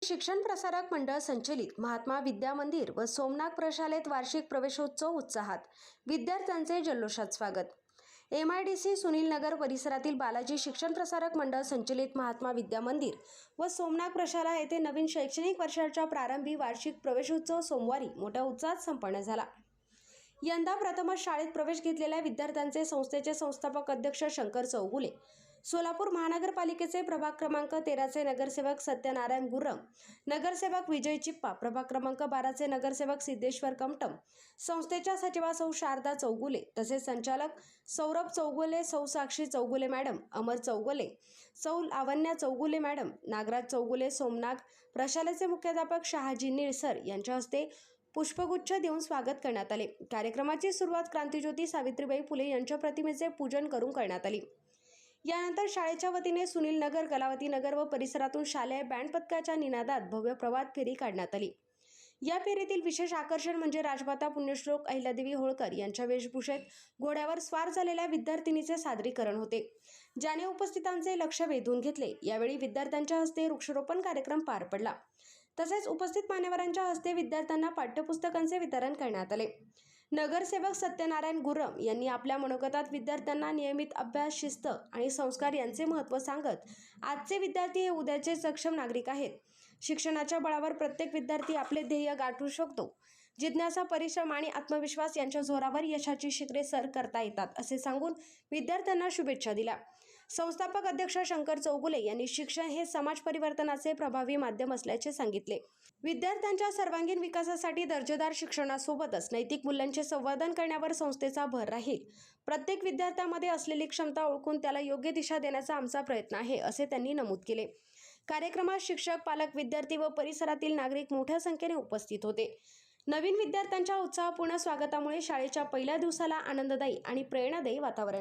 शिक्षण प्रसारक मंडळ संचलित महात्मा विद्या मंदिर व सोमनाथ प्रशालेत वार्षिक प्रवेशोत्सव उत्साहात, विद्यार्थ्यांचे जल्लोषात स्वागत। MIDC सुनील नगर परिसरातील बालाजी शिक्षण प्रसारक मंडळ संचलित महात्मा विद्या मंदिर व सोमनाथ प्रशाला येथे नवीन शैक्षणिक वर्षाच्या प्रारंभी वार्षिक प्रवेशोत्सव सोमवारी मोठ्या उत्साहात संपन्न झाला। यंदा प्रथमच शाळेत प्रवेश घेतलेल्या विद्यार्थ्यांचे संस्थेचे संस्थापक अध्यक्ष शंकर चौगुले, सोलापूर महानगरपालिकेचे प्रभाग क्रमांक 13चे नगरसेवक सत्यनारायण गुर्रम, नगरसेवक विजय चिप्पा, प्रभाग क्रमांक 12चे नगरसेवक सिद्धेश्वर कमटम, संस्थेच्या सचिवा सौ शारदा चौगुले, तसेच संचालक सौरभ चौगुले, सौ साक्षी चौगुले मॅडम, अमर चौगुले, सौ लावण्या चौगुले मॅडम, नागराज चौगुले, सोमनाथ प्रशालेचे मुख्याध्यापक शहाजी निळसर यांच्या हस्ते पुष्पगुच्छ देऊन स्वागत करण्यात आले। कार्यक्रमाची सुरुवात क्रांतिज्योती सावित्रीबाई फुले यांच्या प्रतिमेचे पूजन करून करण्यात आली। यानंतर शाळेच्या वतीने सुनील नगर, कलावती नगर व परिसरातून शालेय बँड पथकाच्या निनादात भव्य प्रभात फेरी काढण्यात आली। या फेरीतील विशेष आकर्षण म्हणजे राजमाता पुण्यश्लोक अहिल्यादेवी होळकर यांच्या वेशभूषेत घोड्यावर स्वार झालेल्या विद्यार्थिनीचे सादरीकरण होते, ज्याने उपस्थितांचे लक्ष वेधून घेतले। यावेळी विद्यार्थ्यांच्या हस्ते वृक्षारोपण कार्यक्रम पार पडला, तसेच उपस्थित मान्यवरांच्या हस्ते विद्यार्थ्यांना पाठ्यपुस्तकांचे वितरण करण्यात आले। नगरसेवक सत्यनारायण गुर्रम यांनी आपल्या मनोगतात विद्यार्थ्यांना नियमित अभ्यास, शिस्त आणि संस्कार यांचे महत्त्व सांगत, आजचे विद्यार्थी हे उद्याचे सक्षम नागरिक आहेत। शिक्षणाच्या बळावर प्रत्येक विद्यार्थी आपले ध्येय गाठू शकतो। जिज्ञासा, परिश्रम आणि आत्मविश्वास यांच्या जोरावर यशाची शिखरे सर करता येतात, असे सांगून विद्यार्थ्यांना शुभेच्छा दिल्या। संस्थापक अध्यक्ष शंकर चौगुले यांनी शिक्षण हे समाज परिवर्तनाचे प्रभावी माध्यम असल्याचे सांगितले। विद्यार्थ्यांच्या सर्वांगीण विकासासाठी दर्जेदार शिक्षणासोबतच नैतिक मूल्यांचे संवर्धन करण्यावर संस्थेचा भर राहील। प्रत्येक विद्यार्थ्यामध्ये असलेली क्षमता ओळखून त्याला योग्य दिशा देण्याचा आमचा प्रयत्न आहे, असे त्यांनी नमूद केले। कार्यक्रमात शिक्षक, पालक, विद्यार्थी व परिसरातील नागरिक मोठ्या संख्येने उपस्थित होते। नवीन विद्यार्थ्यांच्या उत्साहपूर्ण स्वागतामुळे शाळेच्या पहिल्या दिवसाला आनंददायी आणि प्रेरणादायी वातावरण